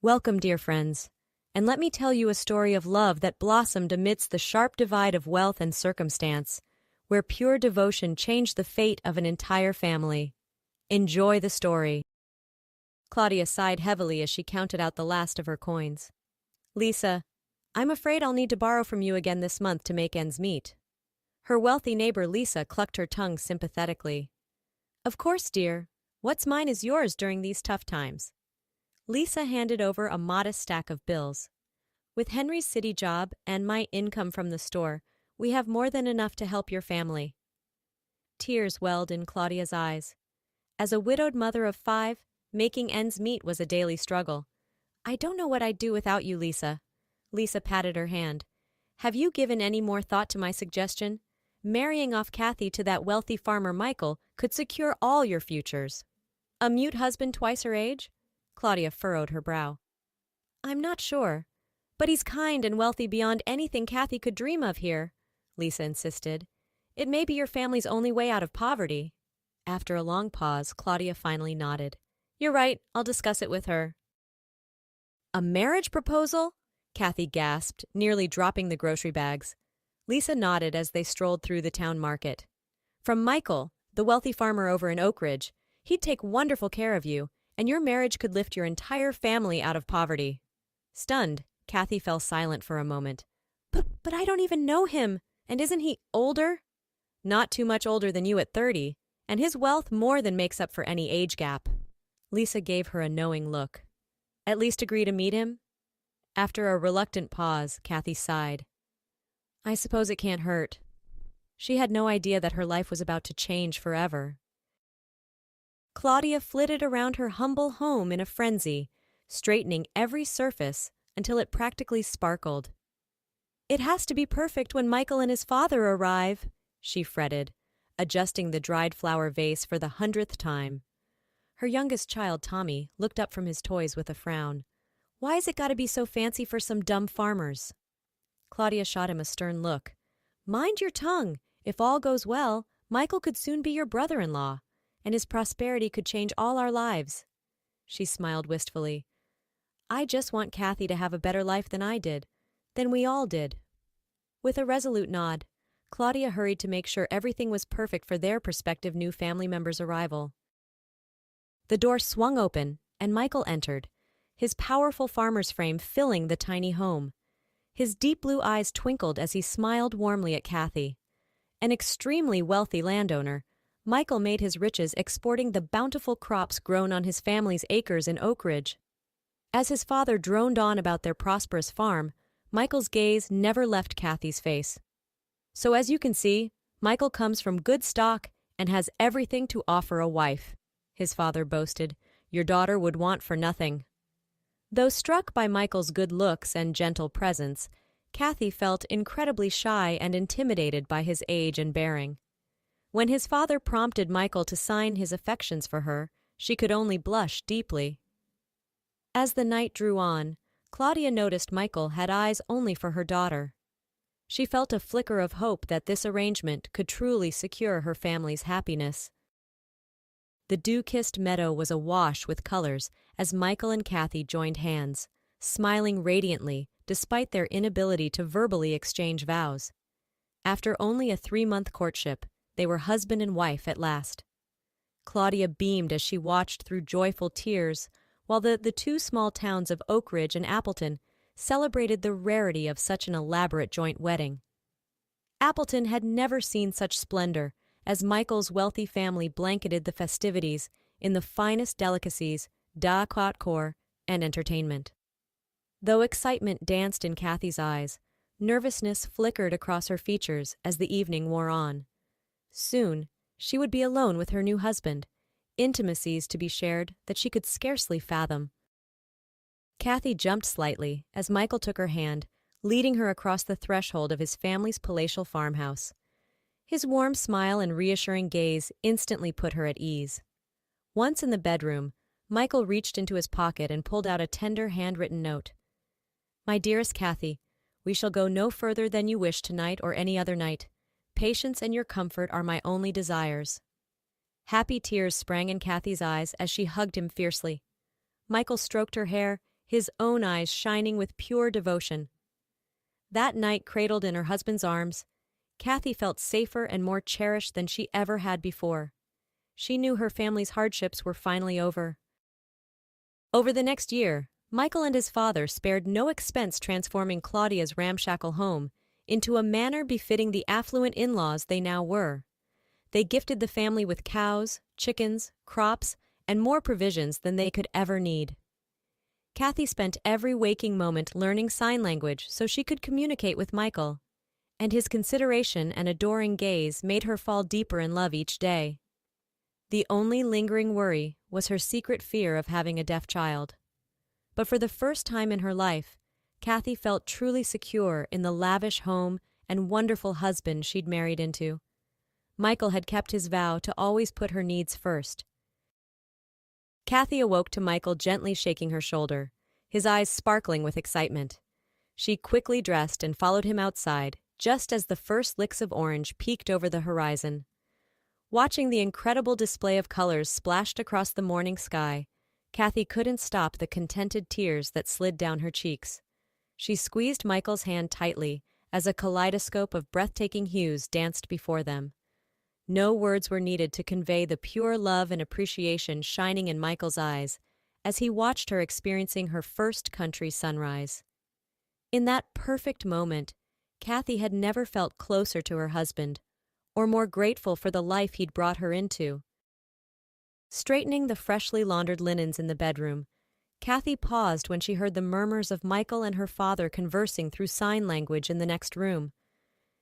Welcome, dear friends, and let me tell you a story of love that blossomed amidst the sharp divide of wealth and circumstance, where pure devotion changed the fate of an entire family. Enjoy the story. Claudia sighed heavily as she counted out the last of her coins. Lisa, I'm afraid I'll need to borrow from you again this month to make ends meet. Her wealthy neighbor Lisa clucked her tongue sympathetically. Of course, dear. What's mine is yours during these tough times. Lisa handed over a modest stack of bills. With Henry's city job and my income from the store, we have more than enough to help your family. Tears welled in Claudia's eyes. As a widowed mother of 5, making ends meet was a daily struggle. I don't know what I'd do without you, Lisa. Lisa patted her hand. Have you given any more thought to my suggestion? Marrying off Kathy to that wealthy farmer Michael could secure all your futures. A mute husband twice her age? Claudia furrowed her brow. I'm not sure, but he's kind and wealthy beyond anything Kathy could dream of here, Lisa insisted. It may be your family's only way out of poverty. After a long pause, Claudia finally nodded. You're right, I'll discuss it with her. A marriage proposal? Kathy gasped, nearly dropping the grocery bags. Lisa nodded as they strolled through the town market. From Michael, the wealthy farmer over in Oak Ridge, he'd take wonderful care of you, and your marriage could lift your entire family out of poverty. Stunned, Kathy fell silent for a moment. But I don't even know him, and isn't he older? Not too much older than you at 30, and his wealth more than makes up for any age gap. Lisa gave her a knowing look. At least agree to meet him? After a reluctant pause, Kathy sighed. I suppose it can't hurt. She had no idea that her life was about to change forever. Claudia flitted around her humble home in a frenzy, straightening every surface until it practically sparkled. It has to be perfect when Michael and his father arrive, she fretted, adjusting the dried flower vase for the 100th time. Her youngest child, Tommy, looked up from his toys with a frown. Why's it got to be so fancy for some dumb farmers? Claudia shot him a stern look. Mind your tongue. If all goes well, Michael could soon be your brother-in-law, and his prosperity could change all our lives. She smiled wistfully. I just want Kathy to have a better life than I did, than we all did. With a resolute nod, Claudia hurried to make sure everything was perfect for their prospective new family member's arrival. The door swung open, and Michael entered, his powerful farmer's frame filling the tiny home. His deep blue eyes twinkled as he smiled warmly at Kathy. An extremely wealthy landowner, Michael made his riches exporting the bountiful crops grown on his family's acres in Oak Ridge. As his father droned on about their prosperous farm, Michael's gaze never left Kathy's face. So as you can see, Michael comes from good stock and has everything to offer a wife, his father boasted. Your daughter would want for nothing. Though struck by Michael's good looks and gentle presence, Kathy felt incredibly shy and intimidated by his age and bearing. When his father prompted Michael to sign his affections for her, she could only blush deeply. As the night drew on, Claudia noticed Michael had eyes only for her daughter. She felt a flicker of hope that this arrangement could truly secure her family's happiness. The dew-kissed meadow was awash with colors as Michael and Kathy joined hands, smiling radiantly despite their inability to verbally exchange vows. After only a 3-month courtship, they were husband and wife at last. Claudia beamed as she watched through joyful tears, while the two small towns of Oak Ridge and Appleton celebrated the rarity of such an elaborate joint wedding. Appleton had never seen such splendor, as Michael's wealthy family blanketed the festivities in the finest delicacies, decor, and entertainment. Though excitement danced in Kathy's eyes, nervousness flickered across her features as the evening wore on. Soon, she would be alone with her new husband, intimacies to be shared that she could scarcely fathom. Kathy jumped slightly as Michael took her hand, leading her across the threshold of his family's palatial farmhouse. His warm smile and reassuring gaze instantly put her at ease. Once in the bedroom, Michael reached into his pocket and pulled out a tender handwritten note. My dearest Kathy, we shall go no further than you wish tonight or any other night. Patience and your comfort are my only desires. Happy tears sprang in Kathy's eyes as she hugged him fiercely. Michael stroked her hair, his own eyes shining with pure devotion. That night, cradled in her husband's arms, Kathy felt safer and more cherished than she ever had before. She knew her family's hardships were finally over. Over the next year, Michael and his father spared no expense transforming Claudia's ramshackle home into a manor befitting the affluent in-laws they now were. They gifted the family with cows, chickens, crops, and more provisions than they could ever need. Kathy spent every waking moment learning sign language so she could communicate with Michael, and his consideration and adoring gaze made her fall deeper in love each day. The only lingering worry was her secret fear of having a deaf child. But for the first time in her life, Kathy felt truly secure in the lavish home and wonderful husband she'd married into. Michael had kept his vow to always put her needs first. Kathy awoke to Michael gently shaking her shoulder, his eyes sparkling with excitement. She quickly dressed and followed him outside, just as the first licks of orange peeked over the horizon. Watching the incredible display of colors splashed across the morning sky, Kathy couldn't stop the contented tears that slid down her cheeks. She squeezed Michael's hand tightly as a kaleidoscope of breathtaking hues danced before them. No words were needed to convey the pure love and appreciation shining in Michael's eyes as he watched her experiencing her first country sunrise. In that perfect moment, Kathy had never felt closer to her husband or more grateful for the life he'd brought her into. Straightening the freshly laundered linens in the bedroom, Kathy paused when she heard the murmurs of Michael and her father conversing through sign language in the next room.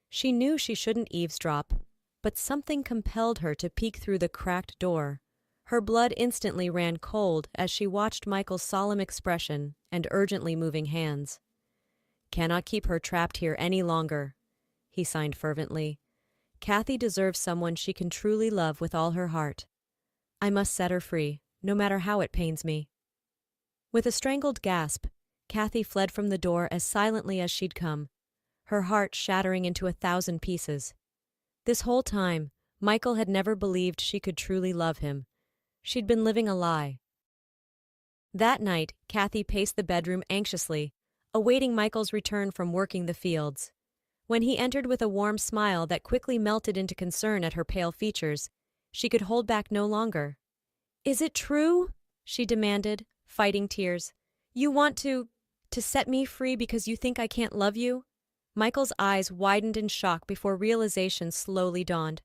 She knew she shouldn't eavesdrop, but something compelled her to peek through the cracked door. Her blood instantly ran cold as she watched Michael's solemn expression and urgently moving hands. "Cannot keep her trapped here any longer," he signed fervently. "Kathy deserves someone she can truly love with all her heart. I must set her free, no matter how it pains me." With a strangled gasp, Kathy fled from the door as silently as she'd come, her heart shattering into 1,000 pieces. This whole time, Michael had never believed she could truly love him. She'd been living a lie. That night, Kathy paced the bedroom anxiously, awaiting Michael's return from working the fields. When he entered with a warm smile that quickly melted into concern at her pale features, she could hold back no longer. "Is it true?" she demanded, fighting tears. "You want to set me free because you think I can't love you?" Michael's eyes widened in shock before realization slowly dawned.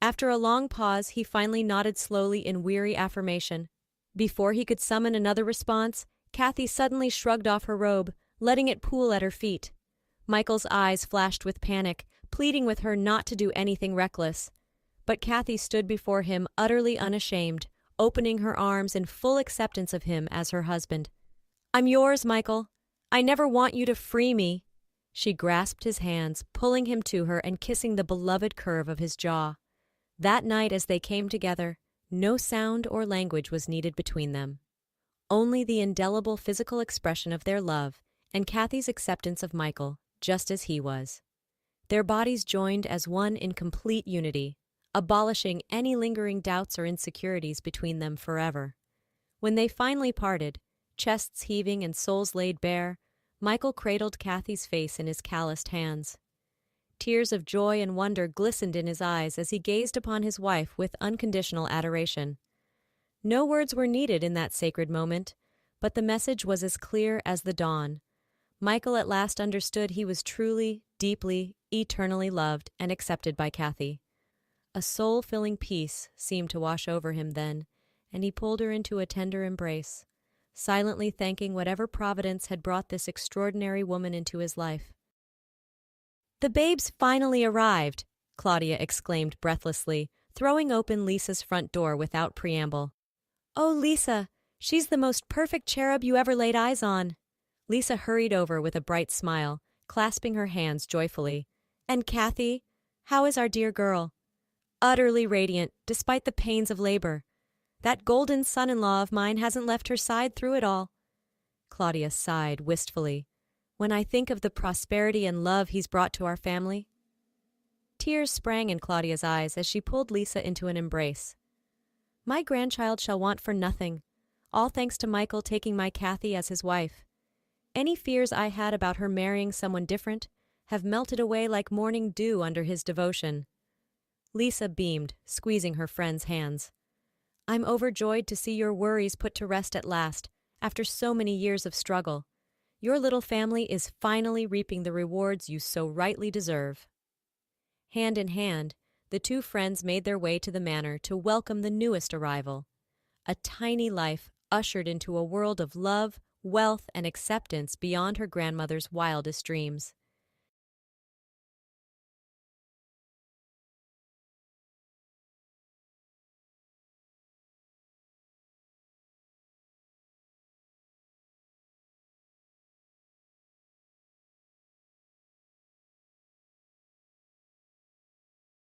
After a long pause, he finally nodded slowly in weary affirmation. Before he could summon another response, Kathy suddenly shrugged off her robe, letting it pool at her feet. Michael's eyes flashed with panic, pleading with her not to do anything reckless. But Kathy stood before him utterly unashamed, opening her arms in full acceptance of him as her husband. "I'm yours, Michael. I never want you to free me." She grasped his hands, pulling him to her and kissing the beloved curve of his jaw. That night as they came together, no sound or language was needed between them. Only the indelible physical expression of their love and Kathy's acceptance of Michael, just as he was. Their bodies joined as one in complete unity, abolishing any lingering doubts or insecurities between them forever. When they finally parted, chests heaving and souls laid bare, Michael cradled Kathy's face in his calloused hands. Tears of joy and wonder glistened in his eyes as he gazed upon his wife with unconditional adoration. No words were needed in that sacred moment, but the message was as clear as the dawn. Michael at last understood he was truly, deeply, eternally loved and accepted by Kathy. A soul-filling peace seemed to wash over him then, and he pulled her into a tender embrace, silently thanking whatever providence had brought this extraordinary woman into his life. "The babes finally arrived," Claudia exclaimed breathlessly, throwing open Lisa's front door without preamble. "Oh, Lisa, she's the most perfect cherub you ever laid eyes on." Lisa hurried over with a bright smile, clasping her hands joyfully. "And Kathy, how is our dear girl?" "Utterly radiant, despite the pains of labor. That golden son-in-law of mine hasn't left her side through it all." Claudia sighed wistfully. "When I think of the prosperity and love he's brought to our family." Tears sprang in Claudia's eyes as she pulled Lisa into an embrace. "My grandchild shall want for nothing, all thanks to Michael taking my Kathy as his wife. Any fears I had about her marrying someone different have melted away like morning dew under his devotion. Lisa beamed, squeezing her friend's hands. I'm overjoyed to see your worries put to rest at last, after so many years of struggle. Your little family is finally reaping the rewards you so rightly deserve. Hand in hand, the two friends made their way to the manor to welcome the newest arrival. A tiny life ushered into a world of love, wealth, and acceptance beyond her grandmother's wildest dreams.